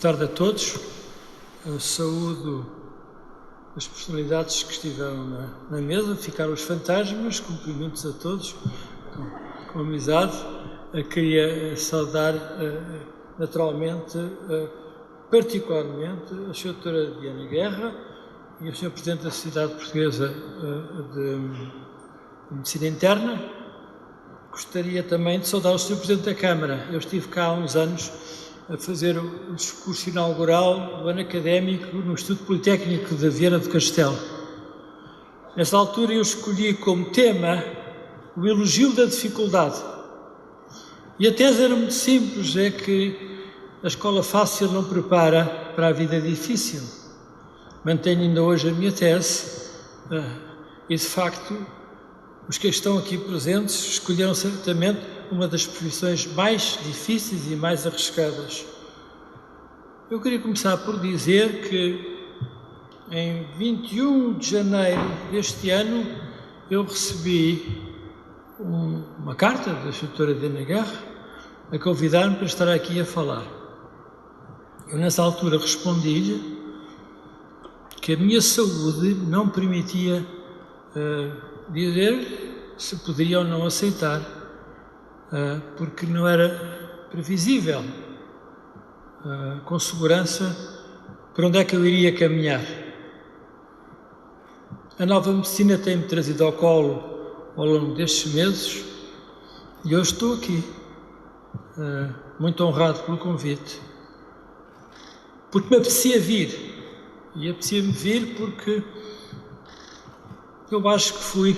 tarde a todos. Eu saúdo as personalidades que estiveram na mesa, ficaram os fantasmas, cumprimentos a todos, com amizade. Queria saudar naturalmente, particularmente, a Sra. Doutora Diana Guerra e o Sr. Presidente da Sociedade Portuguesa de Medicina Interna. Gostaria também de saudar o Sr. Presidente da Câmara. Eu estive cá há uns anos a fazer o discurso inaugural do ano académico no Instituto Politécnico de Viana do Castelo. Nessa altura eu escolhi como tema o elogio da dificuldade. E a tese era muito simples, é que a escola fácil não prepara para a vida difícil. Mantenho ainda hoje a minha tese e, de facto, os que estão aqui presentes escolheram certamente uma das profissões mais difíceis e mais arriscadas. Eu queria começar por dizer que em 21 de janeiro deste ano eu recebi uma carta da Sra. Diana Guerra a convidar-me para estar aqui a falar. Eu nessa altura respondi-lhe que a minha saúde não permitia dizer se poderia ou não aceitar, porque não era previsível com segurança para onde é que eu iria caminhar. A nova medicina tem-me trazido ao colo ao longo destes meses e hoje estou aqui, muito honrado pelo convite, porque me apetecia vir, e apetecia-me vir porque eu acho que fui,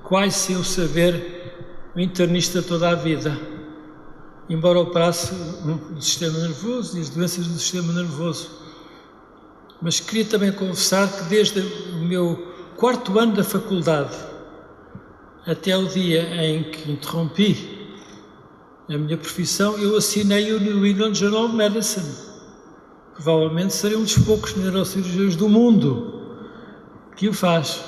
quase sem o saber, um internista toda a vida, embora operasse no sistema nervoso e as doenças do sistema nervoso. Mas queria também confessar que desde o meu 4º ano da faculdade até o dia em que interrompi a minha profissão, eu assinei o New England Journal of Medicine. Provavelmente serei um dos poucos neurocirurgiões do mundo que o faz.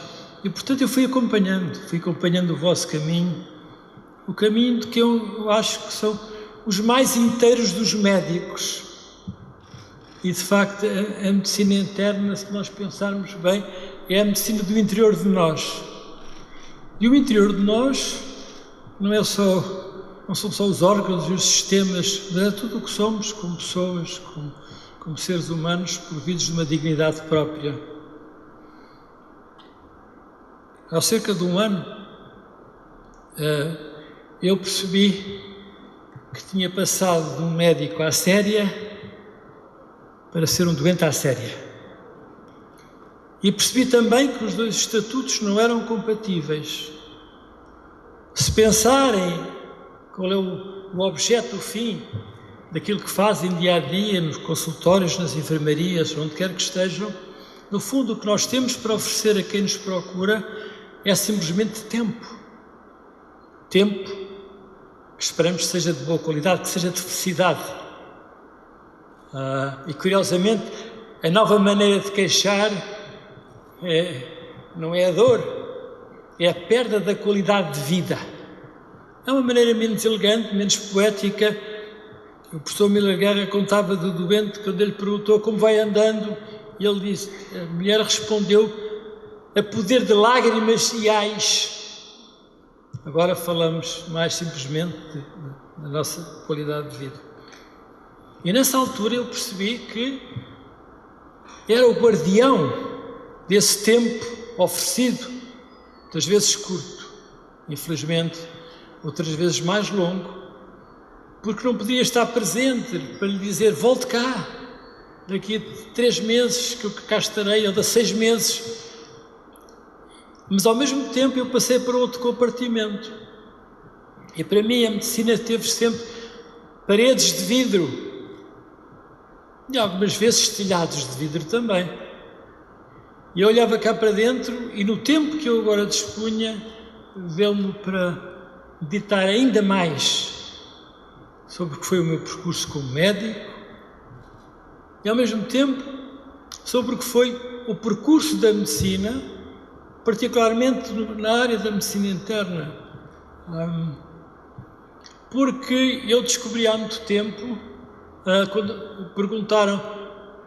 E, portanto, eu fui acompanhando o vosso caminho, o caminho de que eu acho que são os mais inteiros dos médicos. E, de facto, a medicina interna, se nós pensarmos bem, é a medicina do interior de nós. E o interior de nós não são só os órgãos e os sistemas, é tudo o que somos como pessoas, como seres humanos, providos de uma dignidade própria. Há cerca de um ano, eu percebi que tinha passado de um médico à séria para ser um doente à séria. E percebi também que os dois estatutos não eram compatíveis. Se pensarem qual é o objeto, o fim daquilo que fazem dia a dia nos consultórios, nas enfermarias, onde quer que estejam, no fundo o que nós temos para oferecer a quem nos procura é simplesmente tempo. Tempo que esperamos que seja de boa qualidade, que seja de felicidade. E curiosamente, a nova maneira de queixar não é a dor, é a perda da qualidade de vida. É uma maneira menos elegante, menos poética. O professor Miller Guerra contava do doente quando ele perguntou como vai andando, e ele disse, a mulher respondeu, a poder de lágrimas e ais. Agora falamos mais simplesmente da nossa qualidade de vida. E nessa altura eu percebi que era o guardião desse tempo oferecido, muitas vezes curto, infelizmente, outras vezes mais longo, porque não podia estar presente para lhe dizer, volte cá, daqui a 3 meses que eu cá estarei, ou de 6 meses. Mas ao mesmo tempo eu passei para outro compartimento. E para mim a medicina teve sempre paredes de vidro e algumas vezes telhados de vidro também. E eu olhava cá para dentro e no tempo que eu agora dispunha, deu-me para meditar ainda mais sobre o que foi o meu percurso como médico e ao mesmo tempo sobre o que foi o percurso da medicina, particularmente na área da medicina interna, porque eu descobri há muito tempo quando perguntaram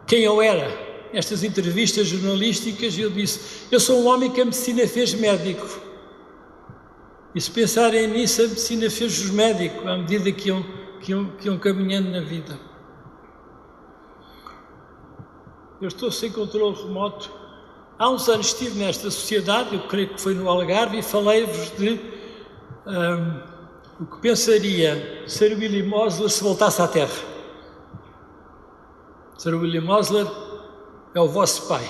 quem eu era, estas entrevistas jornalísticas, eu disse: eu sou um homem que a medicina fez médico. E se pensarem nisso, a medicina fez-os médicos à medida que iam caminhando na vida. Eu estou sem controle remoto. Há uns anos estive nesta sociedade, eu creio que foi no Algarve, e falei-vos de o que pensaria Sir William Osler se voltasse à Terra. Sir William Osler é o vosso pai.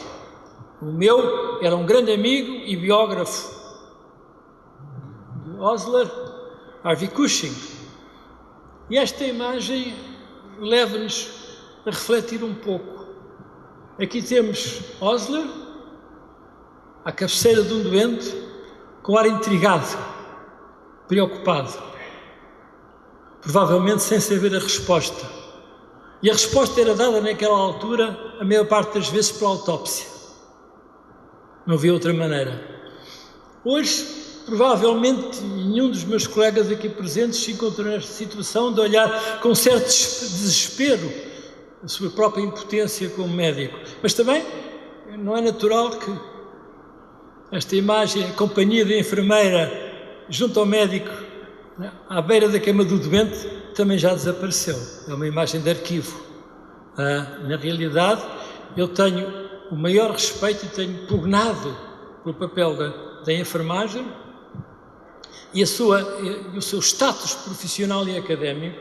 O meu era um grande amigo e biógrafo de Osler, Harvey Cushing. E esta imagem leva-nos a refletir um pouco. Aqui temos Osler, à cabeceira de um doente, com ar intrigado, preocupado, provavelmente sem saber a resposta. E a resposta era dada naquela altura, a maior parte das vezes, pela autópsia. Não havia outra maneira. Hoje, provavelmente, nenhum dos meus colegas aqui presentes se encontrou nesta situação de olhar com certo desespero a sua própria impotência como médico. Mas também não é natural que esta imagem, a companhia da enfermeira junto ao médico, à beira da cama do doente, também já desapareceu. É uma imagem de arquivo. Na realidade, eu tenho o maior respeito e tenho pugnado pelo papel da enfermagem e o seu status profissional e académico,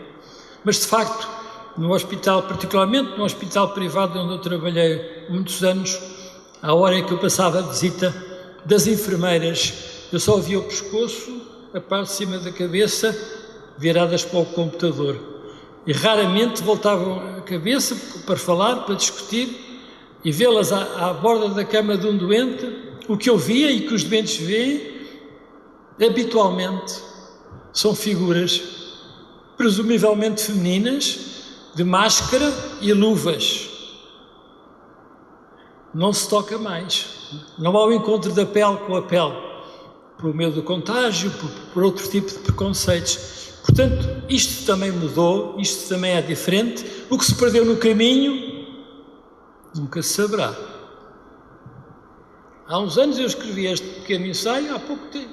mas de facto, no hospital, particularmente no hospital privado onde eu trabalhei muitos anos, à hora em que eu passava a visita das enfermeiras, eu só via o pescoço, a parte de cima da cabeça, viradas para o computador. E raramente voltavam a cabeça para falar, para discutir, e vê-las à borda da cama de um doente. O que eu via e que os doentes veem, habitualmente, são figuras presumivelmente femininas, de máscara e luvas. Não se toca mais. Não há o encontro da pele com a pele, por medo do contágio, por outro tipo de preconceitos. Portanto, isto também mudou, isto também é diferente. O que se perdeu no caminho, nunca se saberá. Há uns anos eu escrevi este pequeno ensaio, há pouco tempo,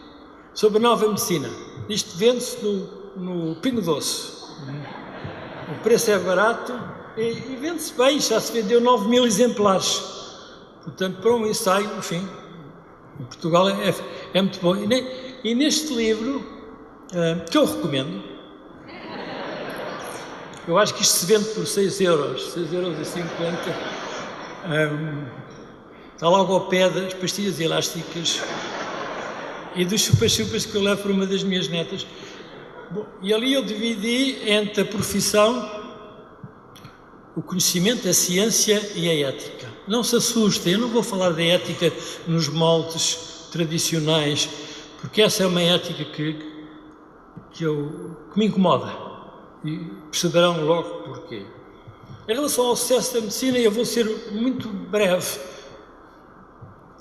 sobre a nova medicina. Isto vende-se no Pingo Doce. O preço é barato e vende-se bem, já se vendeu 9.000 exemplares. Portanto, para um ensaio, enfim, em Portugal é muito bom. E neste livro, que eu recomendo, eu acho que isto se vende por 6,50€. Está logo ao pé das pastilhas elásticas e dos chupa-chupas que eu levo para uma das minhas netas. Bom, e ali eu dividi entre a profissão, o conhecimento, a ciência e a ética. Não se assustem, eu não vou falar da ética nos moldes tradicionais, porque essa é uma ética que me incomoda. E perceberão logo porquê. Em relação ao sucesso da medicina, eu vou ser muito breve.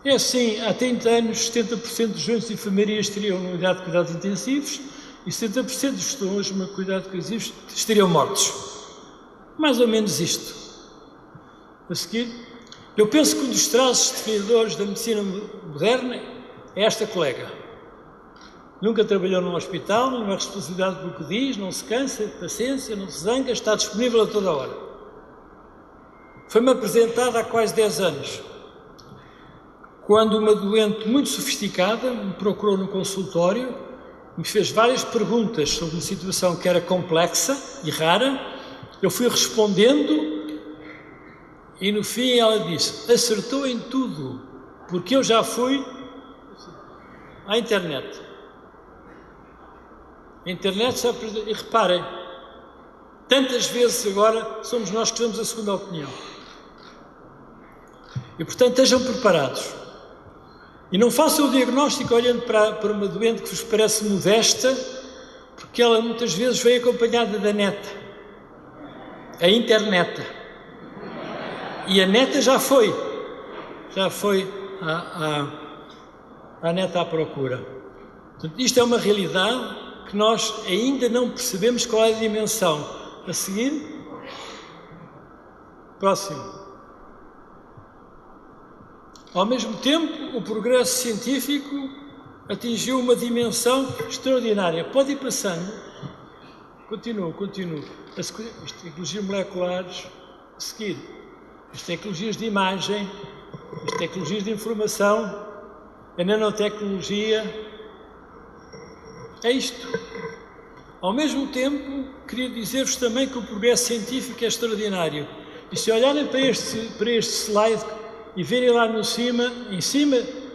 É assim, há 30 anos, 70% dos doentes de enfermaria estariam na unidade de cuidados intensivos e 70% dos que estão hoje no cuidado intensivos estariam mortos. Mais ou menos isto. A seguir, eu penso que um dos traços definidores da medicina moderna é esta colega. Nunca trabalhou num hospital, não é responsabilidade pelo que diz, não se cansa, paciência, não se zanga, está disponível a toda hora. Foi-me apresentada há quase 10 anos, quando uma doente muito sofisticada me procurou no consultório, me fez várias perguntas sobre uma situação que era complexa e rara. Eu fui respondendo e no fim ela disse: acertou em tudo, porque eu já fui à internet. A internet já... E reparem, tantas vezes agora somos nós que damos a segunda opinião. E portanto estejam preparados. E não façam o diagnóstico olhando para uma doente que vos parece modesta, porque ela muitas vezes vem acompanhada da neta. A internet. E a neta já foi à neta à procura. Portanto, isto é uma realidade que nós ainda não percebemos qual é a dimensão. A seguir, Próximo. Ao mesmo tempo, o progresso científico atingiu uma dimensão extraordinária. Pode ir passando. Continuo. As tecnologias moleculares, a seguir. As tecnologias de imagem, as tecnologias de informação, a nanotecnologia. É isto. Ao mesmo tempo, queria dizer-vos também que o progresso científico é extraordinário. E se olharem para este slide e verem lá em cima,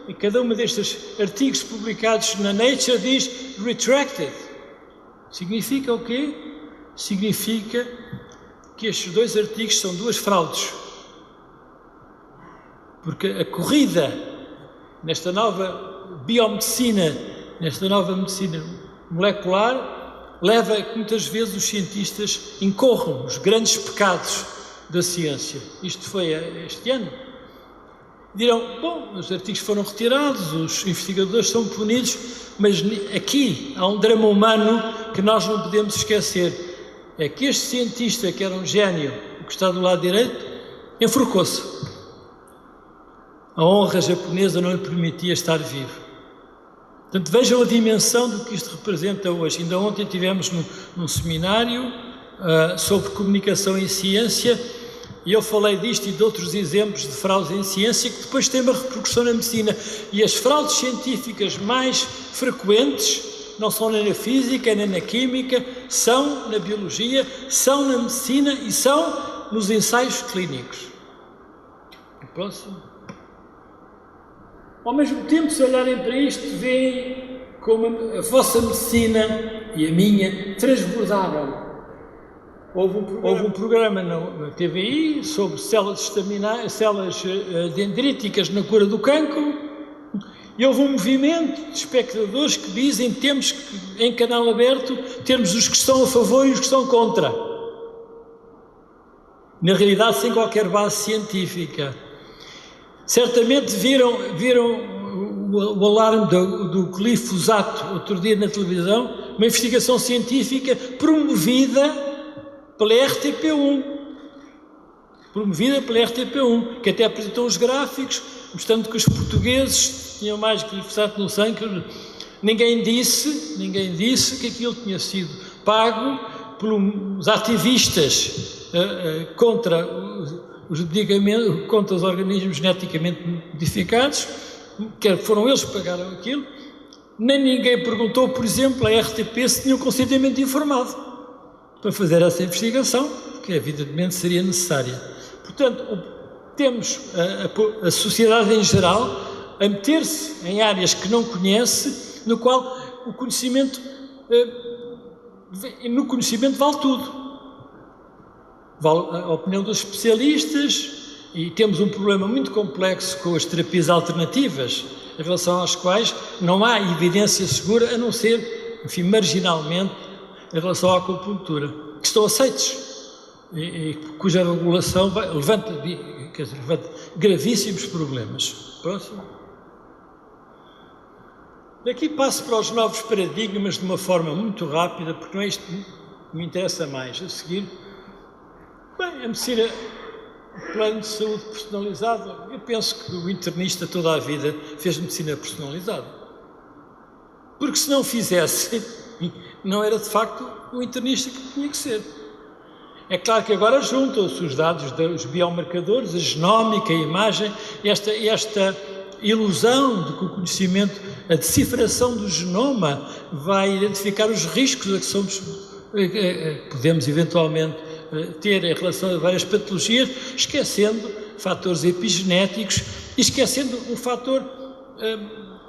em cada um destes artigos publicados na Nature diz retracted. Significa o quê? Significa que estes dois artigos são duas fraudes. Porque a corrida nesta nova biomedicina, nesta nova medicina molecular, leva a que muitas vezes os cientistas incorram os grandes pecados da ciência. Isto foi este ano. Dirão, bom, os artigos foram retirados, os investigadores são punidos, mas aqui há um drama humano que nós não podemos esquecer. É que este cientista, que era um gênio, o que está do lado direito, enforcou-se. A honra japonesa não lhe permitia estar vivo. Portanto, vejam a dimensão do que isto representa hoje. Ainda ontem tivemos num seminário sobre comunicação em ciência, e eu falei disto e de outros exemplos de fraudes em ciência que depois têm uma repercussão na medicina. E as fraudes científicas mais frequentes não são nem na física, nem na química, são na biologia, são na medicina e são nos ensaios clínicos. O próximo. Ao mesmo tempo, se olharem para isto, veem como a vossa medicina e a minha transbordaram. Houve um programa na TVI sobre células dendríticas na cura do cancro e houve um movimento de espectadores que dizem que temos que, em canal aberto, termos os que estão a favor e os que estão contra. Na realidade, sem qualquer base científica. Certamente viram o alarme do glifosato outro dia na televisão, uma investigação científica promovida pela RTP1, que até apresentou os gráficos, mostrando que os portugueses tinham mais glifosato no sangue. Ninguém disse que aquilo tinha sido pago pelos ativistas contra os organismos geneticamente modificados, que foram eles que pagaram aquilo. Nem ninguém perguntou, por exemplo, à RTP se tinham consentimento informado para fazer essa investigação, que evidentemente seria necessária. Portanto, temos a sociedade em geral a meter-se em áreas que não conhece, no qual no conhecimento vale tudo. Vale a opinião dos especialistas, e temos um problema muito complexo com as terapias alternativas, em relação às quais não há evidência segura, a não ser, enfim, marginalmente, em relação à acupuntura, que estão aceitos e cuja regulação levanta gravíssimos problemas. Próximo. Daqui passo para os novos paradigmas de uma forma muito rápida, porque não é isto que me interessa mais. A seguir, bem, a medicina, o plano de saúde personalizado, eu penso que o internista toda a vida fez medicina personalizada. Porque se não fizesse, não era de facto o internista que tinha que ser. É claro que agora juntam-se os dados dos biomarcadores, a genómica, a imagem, esta ilusão de que o conhecimento, a decifração do genoma vai identificar os riscos a que podemos eventualmente ter em relação a várias patologias, esquecendo fatores epigenéticos e esquecendo um fator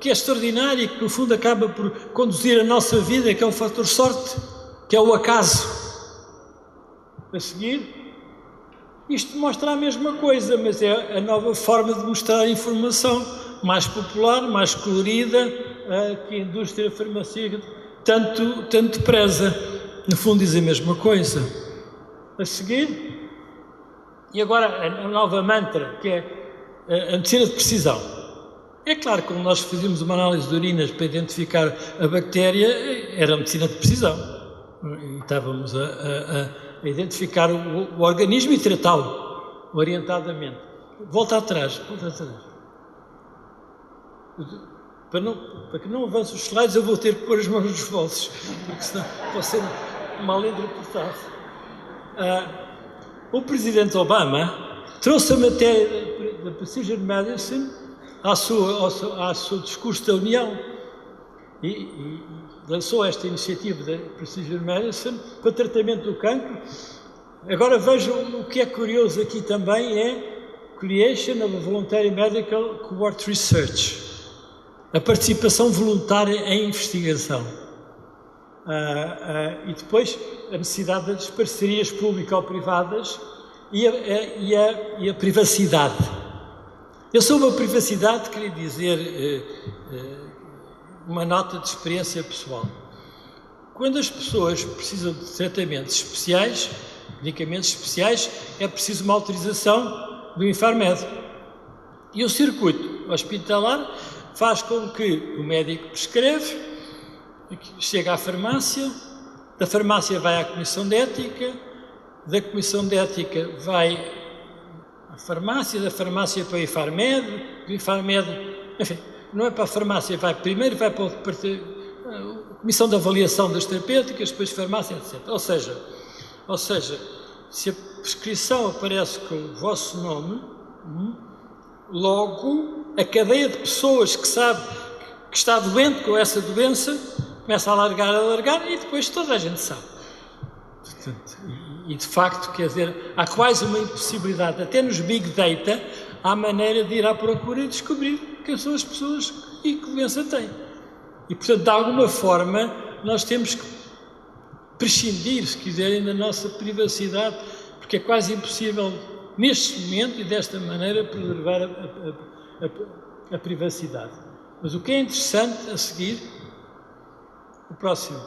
que é extraordinário e que no fundo acaba por conduzir a nossa vida, que é o fator sorte, que é o acaso. A seguir, isto mostra a mesma coisa, mas é a nova forma de mostrar a informação, mais popular, mais colorida, que a indústria farmacêutica tanto preza. No fundo diz a mesma coisa. A seguir, e agora a nova mantra, que é a medicina de precisão. É claro que quando nós fazíamos uma análise de urinas para identificar a bactéria, era a medicina de precisão. E estávamos a identificar o organismo e tratá-lo. orientadamente. Volta atrás. Para que não avance os slides, eu vou ter que pôr as mãos nos bolsos, porque senão pode ser mal interpretado. O presidente Obama trouxe a matéria da Precision Medicine ao seu discurso da União e lançou esta iniciativa da Precision Medicine para o tratamento do cancro. Agora vejam o que é curioso aqui também é Creation of a Voluntary Medical Cohort Research, a participação voluntária em investigação. E depois a necessidade das parcerias público-privadas e a privacidade. Eu sobre a privacidade queria dizer uma nota de experiência pessoal. Quando as pessoas precisam de tratamentos especiais, medicamentos especiais, é preciso uma autorização do Infarmed. E o circuito hospitalar faz com que o médico prescreve, chega à farmácia, da farmácia vai à Comissão de Ética, da Comissão de Ética vai à farmácia, da farmácia para o Infarmed, do Infarmed, enfim, não é para a farmácia, primeiro vai para a Comissão de Avaliação das Terapêuticas, depois farmácia, etc. Ou seja, se a prescrição aparece com o vosso nome, logo a cadeia de pessoas que sabe que está doente com essa doença começa a alargar e depois toda a gente sabe. Portanto, e de facto, quer dizer, há quase uma impossibilidade, até nos Big Data, há maneira de ir à procura e descobrir quem são as pessoas e que doença têm. E, portanto, de alguma forma, nós temos que prescindir, se quiserem, da nossa privacidade, porque é quase impossível, neste momento e desta maneira, preservar a privacidade. Mas o que é interessante a seguir, o próximo,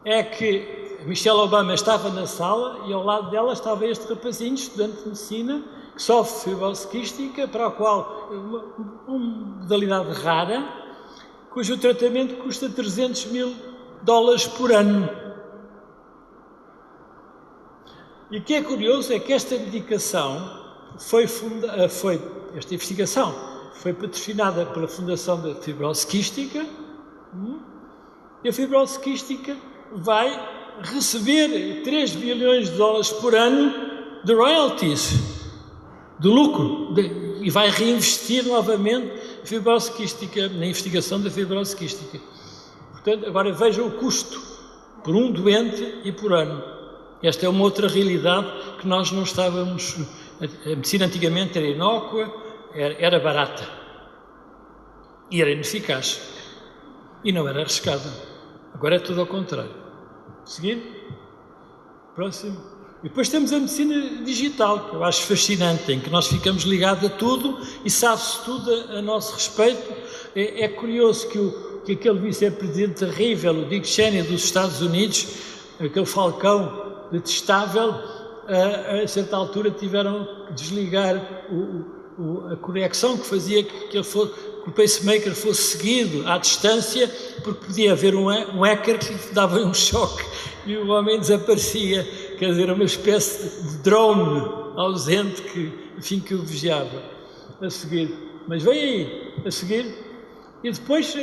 é que Michelle Obama estava na sala e ao lado dela estava este rapazinho, estudante de medicina, que sofre fibrose quística, para o qual uma modalidade rara, cujo tratamento custa $300 mil por ano. E o que é curioso é que esta medicação esta investigação foi patrocinada pela Fundação da Fibrose Quística, e a fibrose quística vai receber $3 bilhões por ano de royalties, de lucro, e vai reinvestir novamente a fibrose quística, na investigação da fibrose quística. Portanto, agora vejam o custo por um doente e por ano. Esta é uma outra realidade que nós não estávamos... A medicina antigamente era inócua, era barata e era ineficaz e não era arriscada. Agora é tudo ao contrário. Seguir? Próximo. E depois temos a medicina digital, que eu acho fascinante, em que nós ficamos ligados a tudo e sabe-se tudo a nosso respeito. É curioso que aquele vice-presidente terrível, o Dick Cheney dos Estados Unidos, aquele falcão detestável, a certa altura tiveram que desligar a conexão que fazia que o pacemaker fosse seguido à distância, porque podia haver um hacker que dava um choque e o homem desaparecia, quer dizer, uma espécie de drone ausente que o vigiava. A seguir, mas vem aí, a seguir, e depois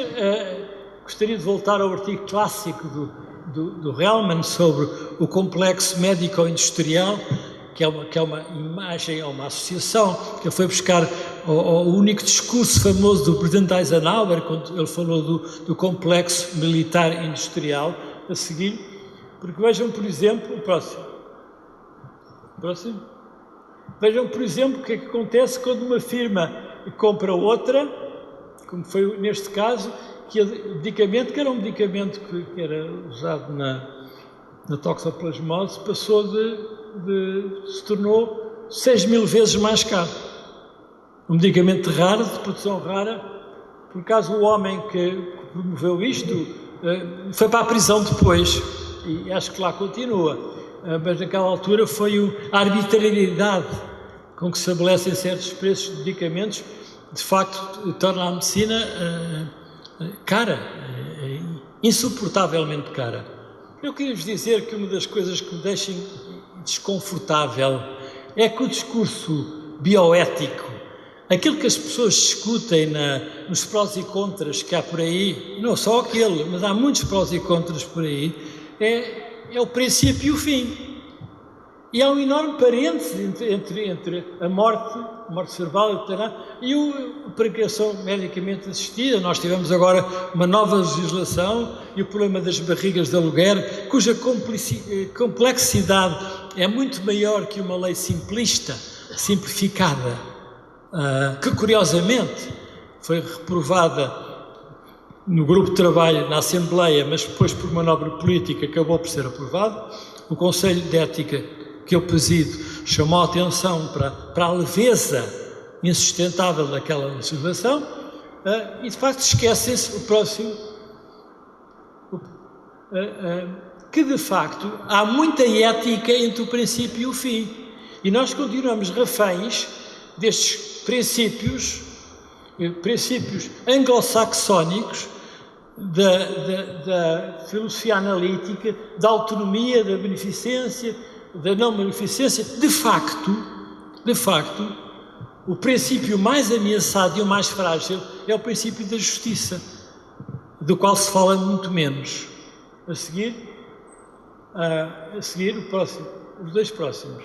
gostaria de voltar ao artigo clássico do Hellman sobre o complexo médico-industrial, que é uma imagem, é uma associação que ele foi buscar ao único discurso famoso do presidente Eisenhower, quando ele falou do complexo militar-industrial, a seguir, porque vejam, por exemplo, o próximo. Vejam, por exemplo, o que é que acontece quando uma firma compra outra, como foi neste caso, que o medicamento, que era um medicamento que era usado na toxoplasmose, se tornou 6.000 vezes mais caro. Um medicamento raro, de produção rara. Por acaso o homem que promoveu isto foi para a prisão depois, e acho que lá continua. Mas naquela altura foi a arbitrariedade com que se estabelecem certos preços de medicamentos, de facto torna a medicina cara, insuportavelmente cara. Eu queria vos dizer que uma das coisas que me deixa desconfortável é que o discurso bioético, aquilo que as pessoas discutem nos prós e contras que há por aí, não só aquele, mas há muitos prós e contras por aí, é o princípio e o fim. E há um enorme parênteses entre a morte cerebral e a prevenção medicamente assistida. Nós tivemos agora uma nova legislação e o problema das barrigas de aluguer, cuja complexidade é muito maior que uma lei simplificada, que curiosamente foi reprovada no grupo de trabalho na Assembleia, mas depois por manobra política acabou por ser aprovado. O Conselho de Ética que eu presido chamou a atenção para a leveza insustentável daquela legislação, e de facto esquecem-se o próximo, que de facto há muita ética entre o princípio e o fim, e nós continuamos reféns destes princípios anglo-saxónicos da filosofia analítica, da autonomia, da beneficência, da não beneficência. De facto, o princípio mais ameaçado e o mais frágil é o princípio da justiça, do qual se fala muito menos. A seguir o próximo, os dois próximos.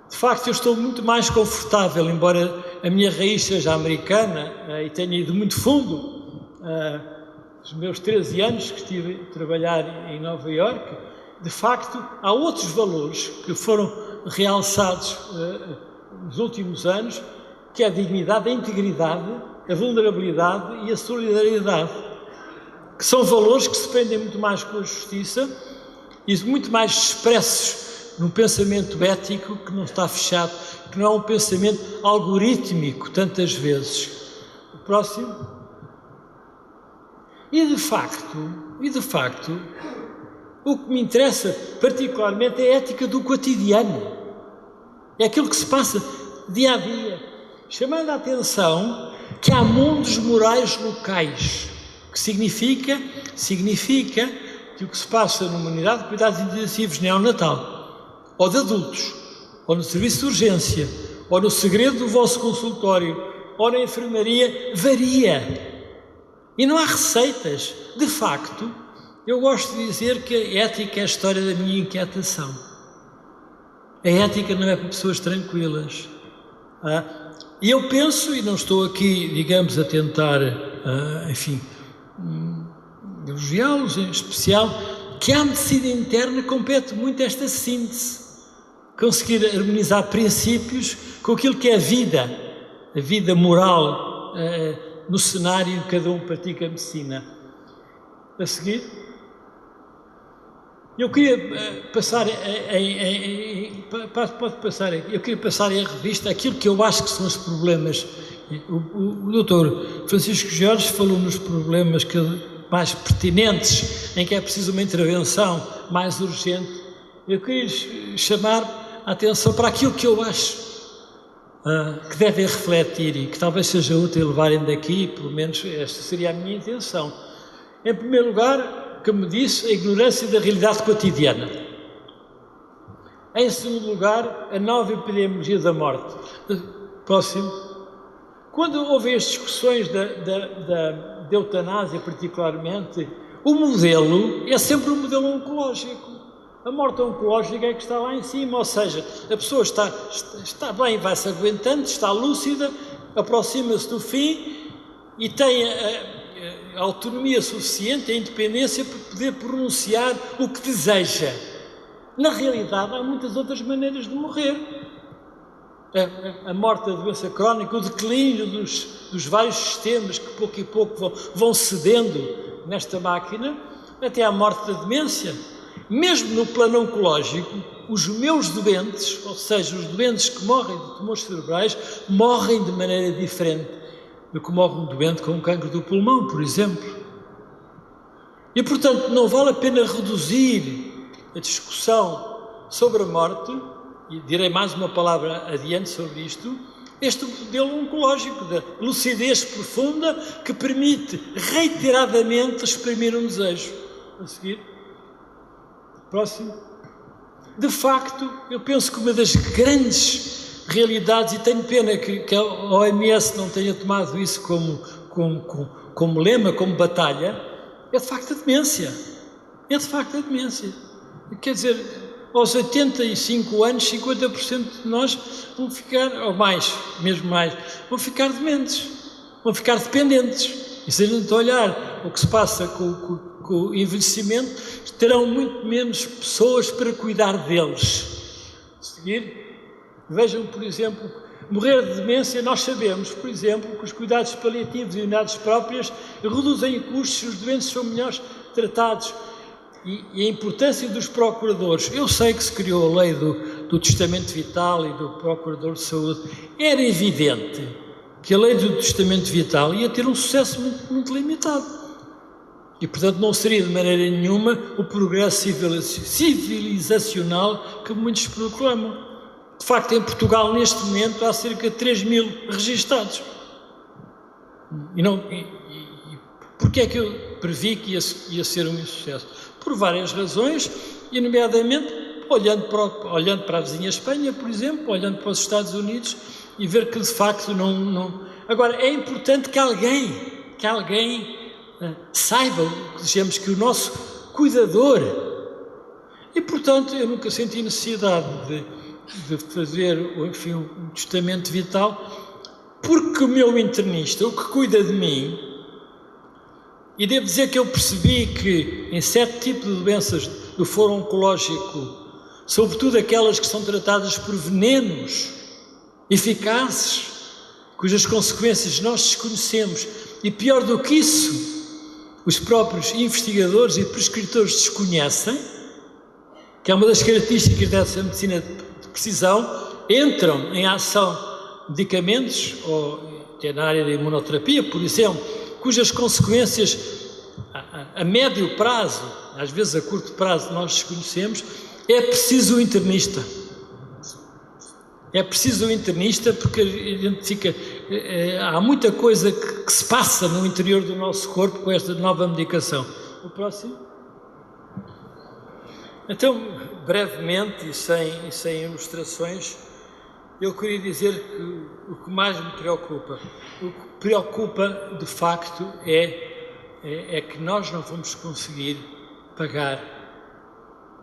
De facto, eu estou muito mais confortável, embora a minha raiz seja americana e tenha ido muito fundo. Os meus 13 anos que estive a trabalhar em Nova Iorque, de facto, há outros valores que foram realçados nos últimos anos, que é a dignidade, a integridade, a vulnerabilidade e a solidariedade, que são valores que se prendem muito mais com a justiça e muito mais expressos num pensamento ético que não está fechado, que não é um pensamento algorítmico, tantas vezes. O próximo. E de facto, o que me interessa particularmente é a ética do cotidiano. É aquilo que se passa dia a dia, chamando a atenção que há mundos morais locais, que significa que o que se passa numa unidade de cuidados intensivos neonatal, ou de adultos, ou no serviço de urgência, ou no segredo do vosso consultório, ou na enfermaria, varia. E não há receitas. De facto, eu gosto de dizer que a ética é a história da minha inquietação. A ética não é para pessoas tranquilas. E eu penso, e não estou aqui, digamos, a tentar, elogiá-los em especial, que à medicina interna compete muito esta síntese. Conseguir harmonizar princípios com aquilo que é a vida moral, no cenário em que cada um pratica a medicina. A seguir, eu queria passar em revista aquilo que eu acho que são os problemas. O doutor Francisco Jorge falou nos problemas mais pertinentes, em que é preciso uma intervenção mais urgente. Eu queria chamar a atenção para aquilo que eu acho que devem refletir e que talvez seja útil levarem daqui, pelo menos esta seria a minha intenção. Em primeiro lugar, como disse, a ignorância da realidade cotidiana. Em segundo lugar, a nova epidemiologia da morte. Próximo. Quando houve as discussões da eutanásia, particularmente, o modelo é sempre um modelo oncológico. A morte oncológica é que está lá em cima, ou seja, a pessoa está bem, vai-se aguentando, está lúcida, aproxima-se do fim e tem a autonomia suficiente, a independência para poder pronunciar o que deseja. Na realidade, há muitas outras maneiras de morrer. A morte da doença crónica, o declínio dos vários sistemas que pouco e pouco vão cedendo nesta máquina, até à morte da demência. Mesmo no plano oncológico, os meus doentes, ou seja, os doentes que morrem de tumores cerebrais, morrem de maneira diferente do que morre um doente com um cancro do pulmão, por exemplo. E, portanto, não vale a pena reduzir a discussão sobre a morte, e direi mais uma palavra adiante sobre isto, este modelo oncológico da lucidez profunda que permite reiteradamente exprimir um desejo. A seguir. Próximo. De facto, eu penso que uma das grandes realidades, e tenho pena que a OMS não tenha tomado isso como lema, como batalha, é de facto a demência. É de facto a demência. Quer dizer, aos 85 anos, 50% de nós vão ficar, ou mais, mesmo mais, vão ficar dementes, vão ficar dependentes. E se a gente olhar o que se passa com o envelhecimento, terão muito menos pessoas para cuidar deles. A seguir, vejam, por exemplo, morrer de demência, nós sabemos, por exemplo, que os cuidados paliativos e unidades próprias reduzem custos e os doentes são melhores tratados. E a importância dos procuradores. Eu sei que se criou a lei do testamento vital e do procurador de saúde. Era evidente que a lei do testamento vital ia ter um sucesso muito, muito limitado. E, portanto, não seria de maneira nenhuma o progresso civilizacional que muitos proclamam. De facto, em Portugal, neste momento, há cerca de 3.000 registados. Porquê é que eu previ que ia ser um insucesso? Por várias razões, e nomeadamente olhando para a vizinha Espanha, por exemplo, olhando para os Estados Unidos e ver que de facto não... Agora, é importante que alguém saiba, digamos, que o nosso cuidador... E, portanto, eu nunca senti necessidade de fazer, enfim, um testamento vital, porque o meu internista, o que cuida de mim... E devo dizer que eu percebi que em certo tipo de doenças do foro oncológico, sobretudo aquelas que são tratadas por venenos eficazes, cujas consequências nós desconhecemos, e pior do que isso, os próprios investigadores e prescritores desconhecem, que é uma das características dessa medicina de precisão, entram em ação medicamentos, ou até na área da imunoterapia, por exemplo, cujas consequências a médio prazo, às vezes a curto prazo, nós desconhecemos. É preciso o internista. É preciso o internista porque a gente fica... há muita coisa que se passa no interior do nosso corpo com esta nova medicação. O próximo? Então, brevemente e sem ilustrações, eu queria dizer que o que mais me preocupa, de facto é que nós não vamos conseguir pagar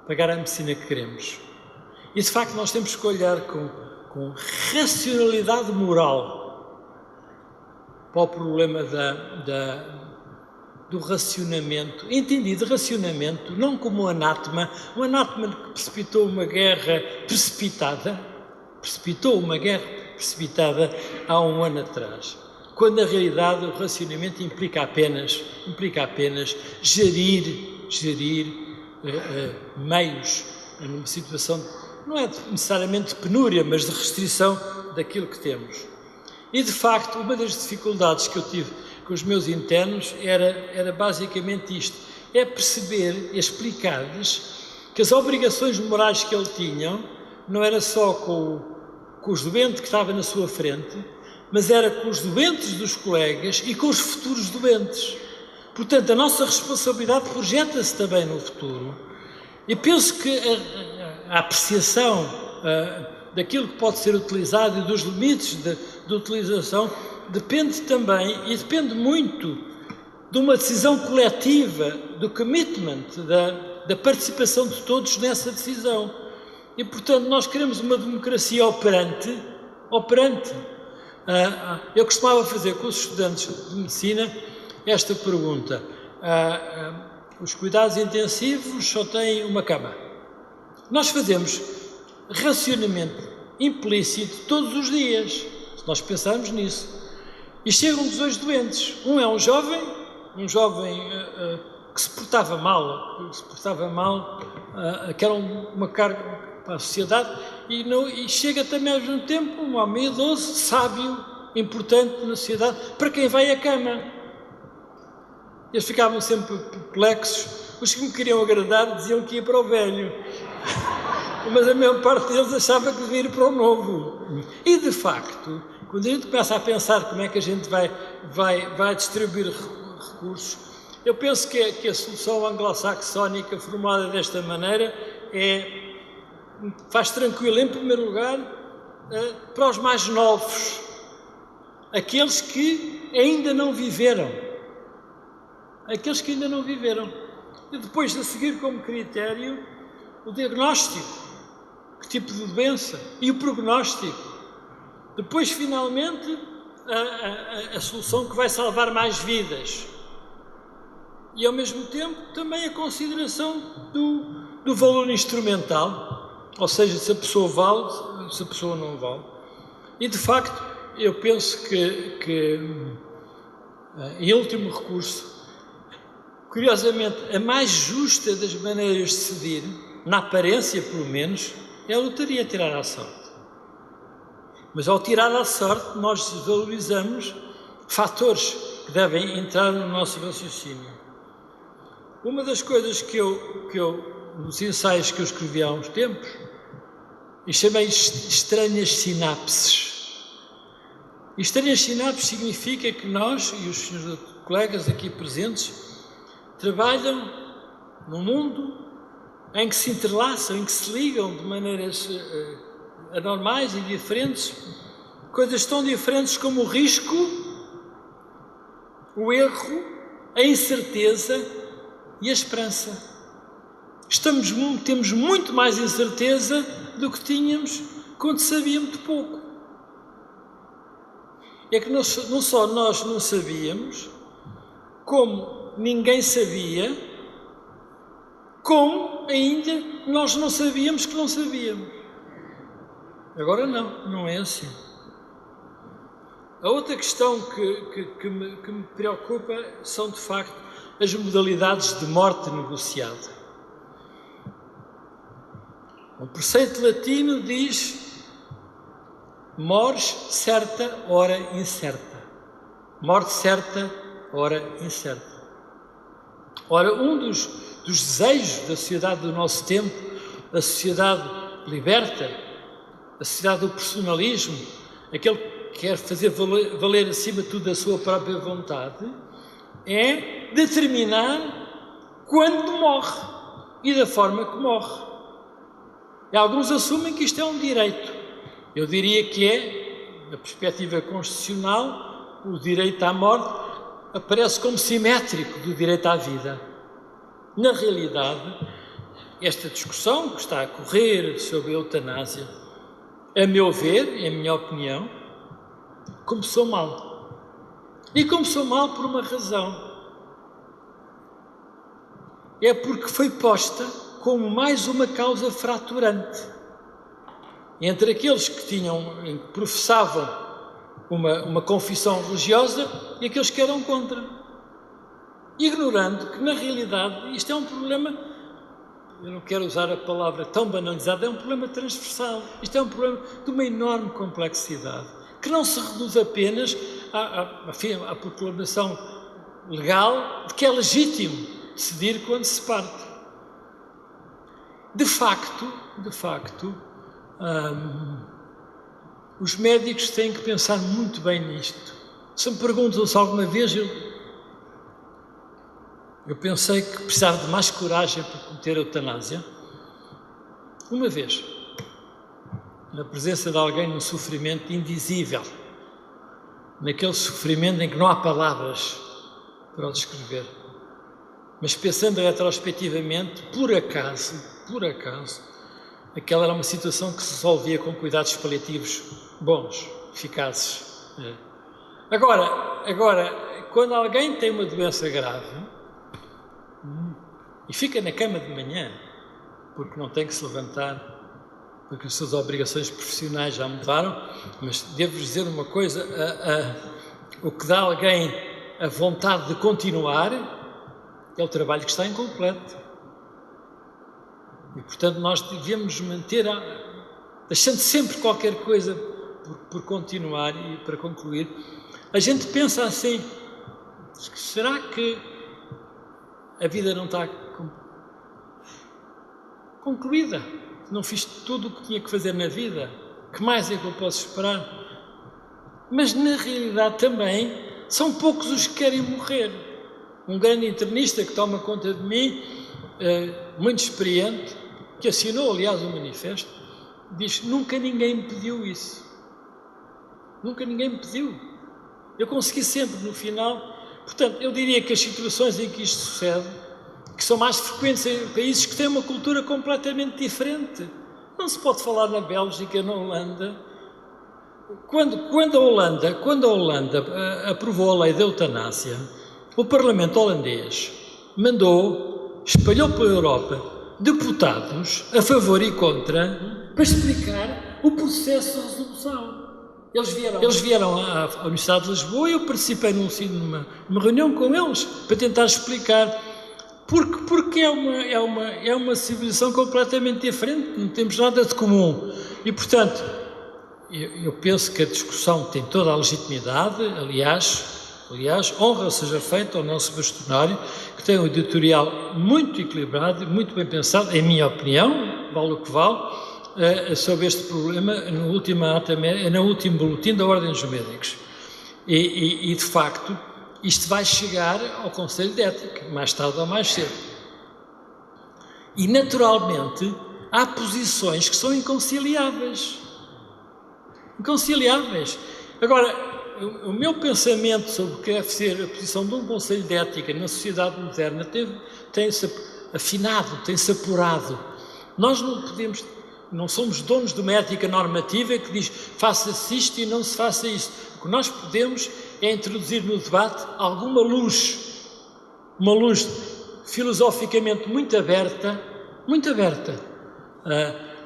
a medicina que queremos. E de facto nós temos que olhar com racionalidade moral para o problema do racionamento, entendido racionamento não como um anátema que precipitou uma guerra precipitada há um ano atrás, quando na realidade o racionamento implica apenas gerir meios numa situação, não é necessariamente de penúria, mas de restrição daquilo que temos. E de facto, uma das dificuldades que eu tive com os meus internos era basicamente isto, é perceber, explicar-lhes que as obrigações morais que ele tinham não era só com os doentes que estavam na sua frente, mas era com os doentes dos colegas e com os futuros doentes. Portanto, a nossa responsabilidade projeta-se também no futuro. E penso que a apreciação daquilo que pode ser utilizado e dos limites de utilização depende também, e depende muito, de uma decisão coletiva, do commitment, da participação de todos nessa decisão. E, portanto, nós queremos uma democracia operante. Eu costumava fazer com os estudantes de medicina esta pergunta: os cuidados intensivos só têm uma cama. Nós fazemos racionamento implícito todos os dias, se nós pensarmos nisso. E chegam-nos dois doentes. Um é um jovem que se portava mal, que era uma carga para a sociedade, e chega também ao mesmo tempo um homem idoso, sábio, importante na sociedade, para quem vai à cama. Eles ficavam sempre perplexos. Os que me queriam agradar diziam que ia para o velho, mas a maior parte deles achava que devia ir para o novo. E de facto, quando a gente começa a pensar como é que a gente vai distribuir recursos, eu penso que a solução anglo-saxónica formulada desta maneira é faz tranquilo, em primeiro lugar, para os mais novos, aqueles que ainda não viveram. Aqueles que ainda não viveram. E depois, a seguir como critério, o diagnóstico, que tipo de doença, e o prognóstico. Depois, finalmente, a solução que vai salvar mais vidas. E, ao mesmo tempo, também a consideração do valor instrumental, ou seja, se a pessoa vale, se a pessoa não vale. E, de facto, eu penso que em último recurso, curiosamente, a mais justa das maneiras de decidir, na aparência pelo menos, é a lotaria, tirar à sorte. Mas ao tirar à sorte, nós desvalorizamos fatores que devem entrar no nosso raciocínio. Uma das coisas que eu nos ensaios que eu escrevi há uns tempos, e chamei estranhas sinapses. E estranhas sinapses significa que nós e os senhores colegas aqui presentes trabalham num mundo em que se entrelaçam, em que se ligam de maneiras anormais e diferentes, coisas tão diferentes como o risco, o erro, a incerteza e a esperança. Temos muito mais incerteza do que tínhamos quando sabíamos de pouco. É que não só nós não sabíamos, como ninguém sabia, como ainda nós não sabíamos que não sabíamos. Agora não é assim. A outra questão que me preocupa são, de facto, as modalidades de morte negociada. O preceito latino diz: mores certa, ora incerta. Morte certa, ora incerta. Ora, um dos desejos da sociedade do nosso tempo, a sociedade liberta, a sociedade do personalismo, aquele que quer fazer valer acima de tudo a sua própria vontade, é determinar quando morre e da forma que morre. E alguns assumem que isto é um direito. Eu diria que é, na perspectiva constitucional, o direito à morte aparece como simétrico do direito à vida. Na realidade, esta discussão que está a correr sobre a eutanásia, a meu ver, em minha opinião, começou mal. E começou mal por uma razão. É porque foi posta como mais uma causa fraturante entre aqueles que professavam uma confissão religiosa e aqueles que eram contra, ignorando que, na realidade, isto é um problema, eu não quero usar a palavra tão banalizada, é um problema transversal. Isto é um problema de uma enorme complexidade, que não se reduz apenas à proclamação legal de que é legítimo decidir quando se parte. De facto, os médicos têm que pensar muito bem nisto. Se me perguntam se alguma vez eu pensei que precisava de mais coragem para cometer a eutanásia, uma vez, na presença de alguém num sofrimento indizível, naquele sofrimento em que não há palavras para o descrever. Mas pensando retrospectivamente, por acaso, aquela era uma situação que se resolvia com cuidados paliativos bons, eficazes. Agora, quando alguém tem uma doença grave e fica na cama de manhã, porque não tem que se levantar, porque as suas obrigações profissionais já mudaram, mas devo-vos dizer uma coisa, o que dá a alguém a vontade de continuar é o trabalho que está incompleto. E, portanto, nós devemos manter, deixando sempre qualquer coisa por continuar e para concluir. A gente pensa assim, será que a vida não está concluída? Não fiz tudo o que tinha que fazer na vida? Que mais é que eu posso esperar? Mas, na realidade, também, são poucos os que querem morrer. Um grande internista que toma conta de mim, muito experiente, que assinou, aliás, o manifesto, diz que nunca ninguém me pediu isso. Nunca ninguém me pediu. Eu consegui sempre, no final. Portanto, eu diria que as situações em que isto sucede, que são mais frequentes em países que têm uma cultura completamente diferente. Não se pode falar na Bélgica, na Holanda. Quando a Holanda aprovou a lei da eutanásia, o Parlamento holandês espalhou pela Europa deputados a favor e contra para explicar o processo de resolução. Eles vieram à Universidade de Lisboa e eu participei numa reunião com eles para tentar explicar porque é uma civilização completamente diferente, não temos nada de comum. E, portanto, eu penso que a discussão tem toda a legitimidade, aliás, honra seja feita ao nosso bastonário, que tem um editorial muito equilibrado, muito bem pensado, em minha opinião, vale o que vale, sobre este problema no último boletim da Ordem dos Médicos. E, de facto, isto vai chegar ao Conselho de Ética, mais tarde ou mais cedo. E, naturalmente, há posições que são inconciliáveis. Agora, o meu pensamento sobre o que deve ser a posição de um Conselho de Ética na sociedade moderna tem-se afinado, tem-se apurado. Nós não somos donos de uma ética normativa que diz faça-se isto e não se faça isto. O que nós podemos é introduzir no debate alguma luz, uma luz filosoficamente muito aberta,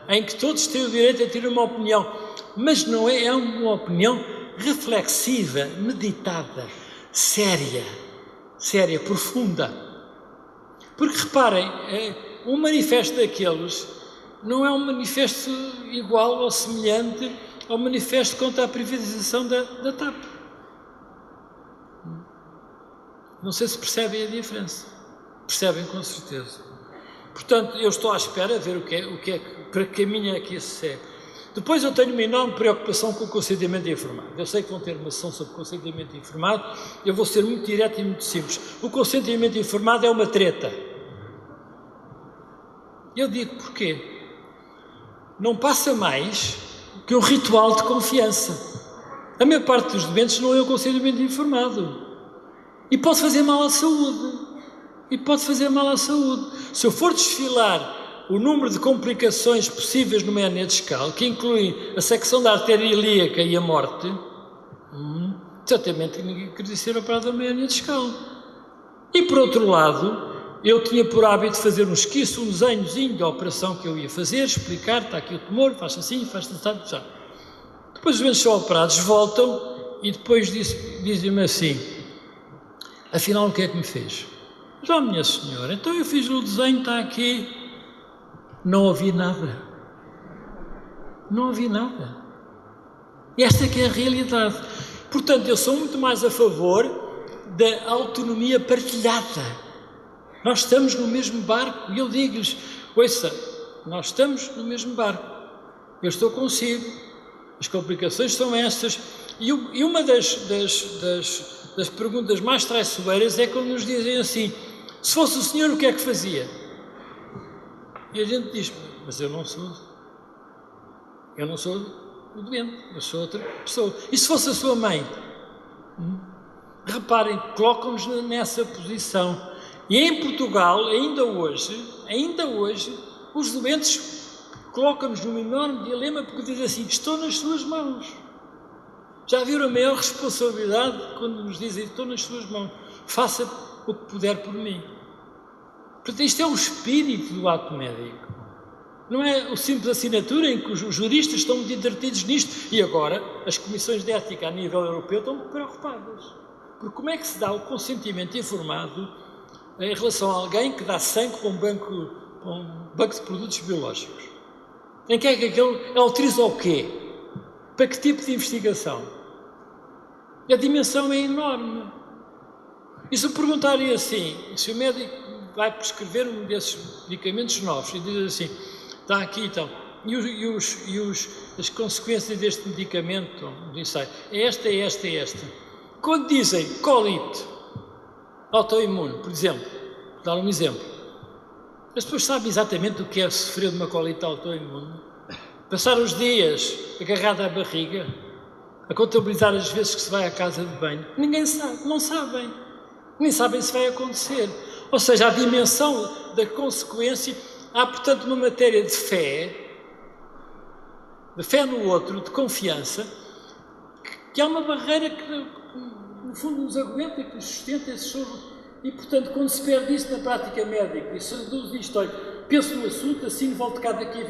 em que todos têm o direito a ter uma opinião, mas não é uma opinião reflexiva, meditada, séria, profunda. Porque reparem, um manifesto daqueles não é um manifesto igual ou semelhante ao manifesto contra a privatização da TAP. Não sei se percebem a diferença. Percebem com certeza. Portanto, eu estou à espera de ver o que é para que caminho é que isso segue. Depois eu tenho uma enorme preocupação com o consentimento informado. Eu sei que vão ter uma sessão sobre consentimento informado, eu vou ser muito direto e muito simples. O consentimento informado é uma treta. Eu digo porquê? Não passa mais que um ritual de confiança. A maior parte dos doentes não é o consentimento informado. E pode fazer mal à saúde. Se eu for desfilar o número de complicações possíveis numa hernia discal, que inclui a secção da artéria ilíaca e a morte, certamente ninguém queria ser operado numa hernia discal. E, por outro lado, eu tinha por hábito fazer um esquiço, um desenhozinho da operação que eu ia fazer, explicar, está aqui o tumor, faz assim, faz assim, já. Depois os doentes são operados, voltam e depois dizem-me assim, afinal o que é que me fez? Já, minha senhora, então eu fiz o desenho, está aqui, não ouvi nada. Esta que é a realidade. Portanto, eu sou muito mais a favor da autonomia partilhada. Nós estamos no mesmo barco e eu digo-lhes, ouça, nós estamos no mesmo barco. Eu estou consigo, as complicações são estas. E uma das perguntas mais traiçoeiras é quando nos dizem assim, se fosse o senhor, o que é que fazia? E a gente diz, mas eu não sou o doente, eu sou outra pessoa. E se fosse a sua mãe? Reparem, colocam-nos nessa posição. E em Portugal, ainda hoje, os doentes colocam-nos num enorme dilema porque dizem assim, estou nas suas mãos. Já viram a maior responsabilidade quando nos dizem, estou nas suas mãos, faça o que puder por mim. Portanto, isto é o espírito do ato médico. Não é o simples assinatura em que os juristas estão muito entretidos nisto e agora as comissões de ética a nível europeu estão preocupadas. Porque como é que se dá o consentimento informado em relação a alguém que dá sangue para um banco de produtos biológicos? Em que é que aquele autoriza o quê? Para que tipo de investigação? A dimensão é enorme. E se perguntarem assim, se o médico vai prescrever um desses medicamentos novos e diz assim, está aqui então, as consequências deste medicamento, do ensaio, é esta. Quando dizem colite autoimune, por exemplo, vou dar um exemplo, As pessoas sabem exatamente o que é sofrer de uma colite autoimune. Passar os dias agarrado à barriga, a contabilizar as vezes que se vai à casa de banho. Ninguém sabe, não sabem. Nem sabem se vai acontecer. Ou seja, a dimensão da consequência, há, portanto, uma matéria de fé no outro, de confiança, que há uma barreira que, no fundo, nos aguenta, que nos sustenta esse choro. E, portanto, quando se perde isso na prática médica e se reduz isto, olha, penso no assunto, assim volto cá daqui a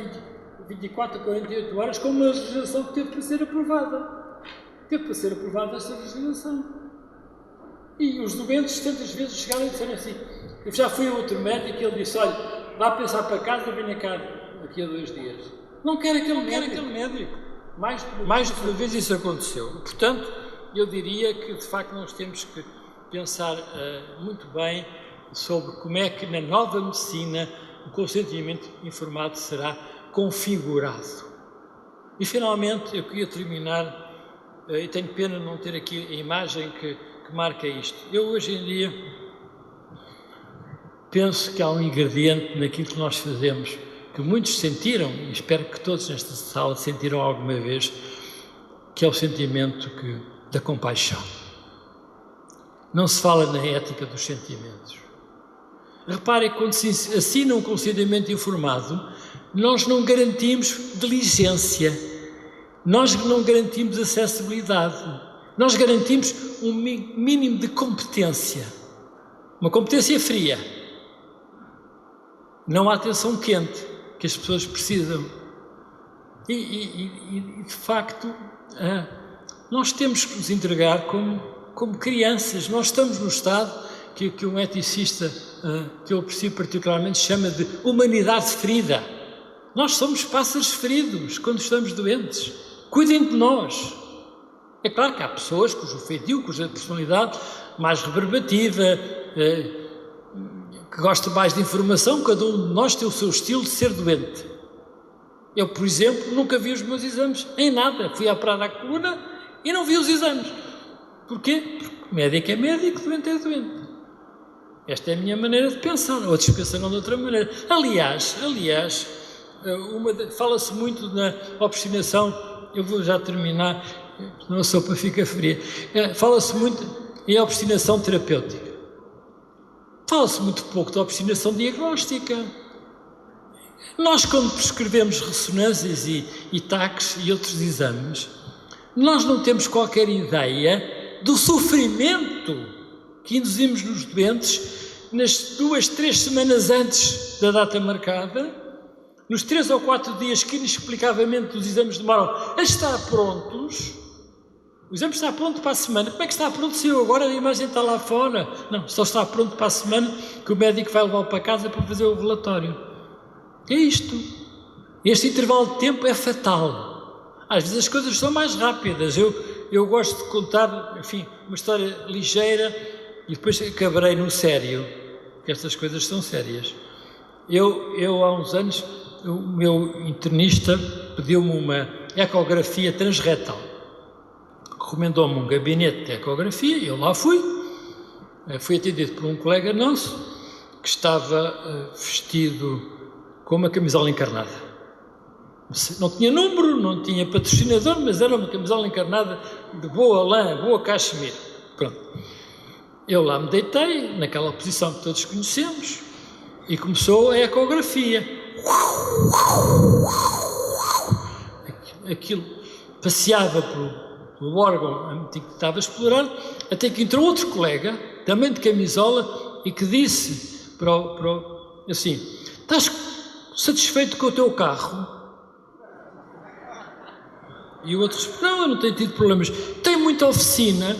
24 a 48 horas com uma legislação que teve para ser aprovada. Teve para ser aprovada esta legislação. E os doentes tantas vezes chegaram e disseram assim, eu já fui a outro médico e ele disse, olha, vá pensar para casa, venha cá daqui a 2 dias. Não quer aquele médico. Mais de uma vez isso aconteceu. Portanto, eu diria que de facto nós temos que pensar muito bem sobre como é que na nova medicina o consentimento informado será configurado. E finalmente eu queria terminar, e tenho pena de não ter aqui a imagem que marca isto. Eu hoje em dia penso que há um ingrediente naquilo que nós fazemos, que muitos sentiram, e espero que todos nesta sala sentiram alguma vez, que é o sentimento da compaixão. Não se fala na ética dos sentimentos. Reparem que quando se assina um consentimento informado, nós não garantimos diligência, nós não garantimos acessibilidade, nós garantimos um mínimo de competência, uma competência fria. Não há atenção quente que as pessoas precisam. E de facto, nós temos que nos entregar como crianças. Nós estamos no estado que um eticista que eu aprecio particularmente chama de humanidade ferida. Nós somos pássaros feridos quando estamos doentes. Cuidem de nós. É claro que há pessoas cujo feitio, cuja personalidade mais reverbativa, que gosta mais de informação, cada um de nós tem o seu estilo de ser doente. Eu, por exemplo, nunca vi os meus exames em nada. Fui à Prada à Coluna e não vi os exames. Porquê? Porque médico é médico, doente é doente. Esta é a minha maneira de pensar. Outros pensarão de outra maneira. Aliás, fala-se muito na obstinação, eu vou já terminar, senão a sopa fica fria. Fala-se muito em obstinação terapêutica. Fala-se muito pouco da obstinação diagnóstica. Nós, quando prescrevemos ressonâncias e TACs e outros exames, nós não temos qualquer ideia do sofrimento que induzimos nos doentes nas 2, 3 semanas antes da data marcada, nos 3 ou 4 dias que inexplicavelmente os exames demoram a estar prontos. O exame está pronto para a semana. Como é que está pronto se eu agora a imagem está lá fora? Não, só está pronto para a semana que o médico vai levá-lo para casa para fazer o relatório. É isto. Este intervalo de tempo é fatal. Às vezes as coisas são mais rápidas. Eu gosto de contar, enfim, uma história ligeira e depois acabarei no sério, que estas coisas são sérias. Eu há uns anos, o meu internista pediu-me uma ecografia transretal. Recomendou-me um gabinete de ecografia e eu lá fui. Fui atendido por um colega nosso que estava vestido com uma camisola encarnada. Não tinha número, não tinha patrocinador, mas era uma camisola encarnada de boa lã, boa cachemira. Pronto. Eu lá me deitei, naquela posição que todos conhecemos, e começou a ecografia. Aquilo passeava pelo órgão que estava a explorar, até que entrou outro colega, também de camisola, e que disse assim: estás satisfeito com o teu carro? E o outro disse: não, eu não tenho tido problemas. Tem muita oficina.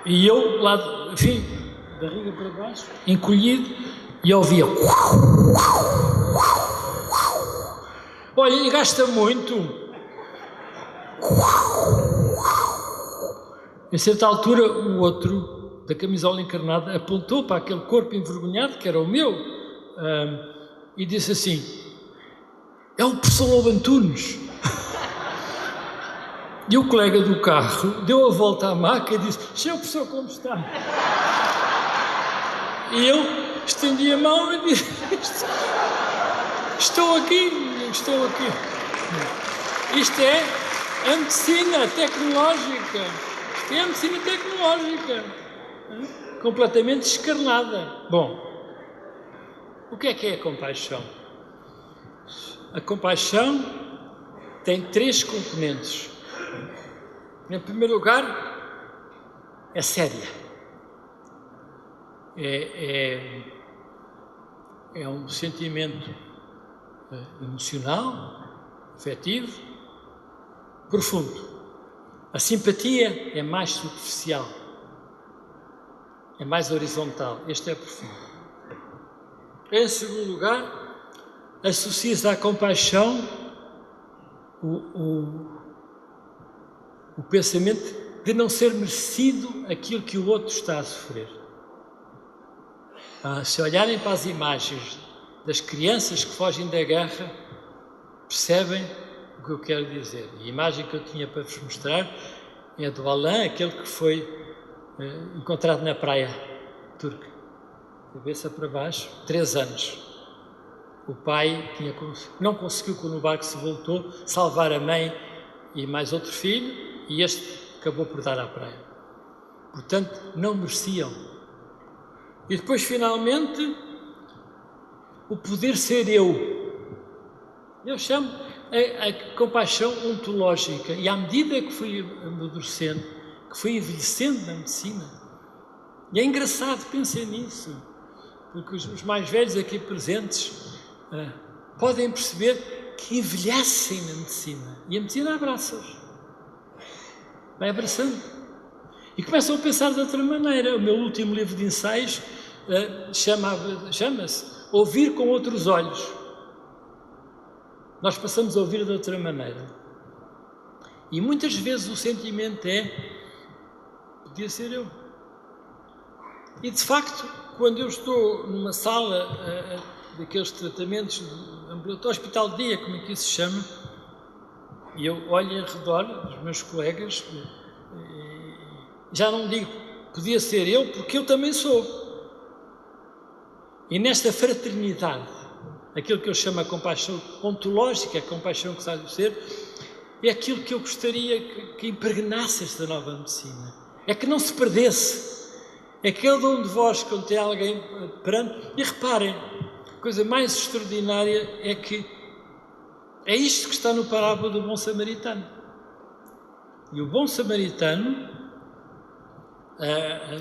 E eu, lá, enfim, barriga para baixo, encolhido, e ouvia. Olha, e gasta muito. A certa altura, o outro, da camisola encarnada, apontou para aquele corpo envergonhado, que era o meu, e disse assim: é o professor Lobo Antunes. E o colega do carro deu a volta à maca e disse: senhor professor, como está? E eu estendi a mão e disse: estou aqui. Isto é a medicina tecnológica. Isto é a medicina tecnológica. Completamente descarnada. Bom, o que é a compaixão? A compaixão tem 3 componentes. Em primeiro lugar, é séria. É um sentimento emocional, afetivo, profundo. A simpatia é mais superficial, é mais horizontal. Este é profundo. Em segundo lugar, associa-se à compaixão o pensamento de não ser merecido aquilo que o outro está a sofrer. Se olharem para as imagens das crianças que fogem da guerra, percebem o que eu quero dizer. A imagem que eu tinha para vos mostrar é do Alain, aquele que foi encontrado na praia turca, cabeça para baixo, 3 anos. O pai não conseguiu, quando o barco se voltou, salvar a mãe e mais outro filho, e este acabou por dar à praia. Portanto, não mereciam. E depois, finalmente, o poder ser eu. Eu chamo a compaixão ontológica. E à medida que fui amadurecendo, que fui envelhecendo na medicina, e é engraçado, pensem nisso, porque os mais velhos aqui presentes podem perceber que envelhecem na medicina. E a medicina abraça-os. Vai abraçando. E começam a pensar de outra maneira. O meu último livro de ensaios chama-se Ouvir com Outros Olhos. Nós passamos a ouvir de outra maneira. E muitas vezes o sentimento podia ser eu. E de facto, quando eu estou numa sala daqueles tratamentos ambulatório, hospital de dia, como aqui se chama, e eu olho em redor dos meus colegas, já não digo podia ser eu, porque eu também sou. E nesta fraternidade, aquilo que eu chamo a compaixão ontológica, a compaixão que sabe ser, é aquilo que eu gostaria que impregnasse esta nova medicina. É que não se perdesse. É que cada um de vós, quando tem alguém perante, e reparem, a coisa mais extraordinária é que é isto que está no parábola do bom samaritano. E o bom samaritano,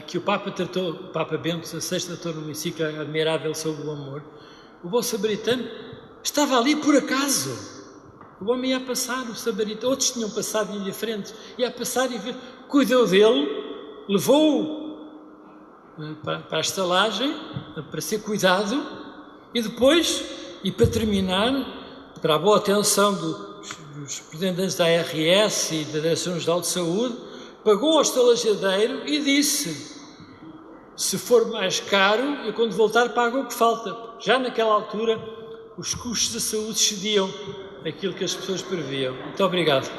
que o Papa Bento XVI tratou numa encíclica admirável sobre o amor, o bom samaritano estava ali por acaso. O homem ia passar, o samaritano, outros tinham passado indiferentes, ia passar e cuidou dele, levou-o para a estalagem, para ser cuidado, e depois, e para terminar, para a boa atenção dos representantes da ARS e da Direção-Geral de Saúde, pagou ao estalajadeiro e disse: se for mais caro, eu quando voltar pago o que falta. Já naquela altura, os custos da saúde excediam aquilo que as pessoas previam. Muito obrigado.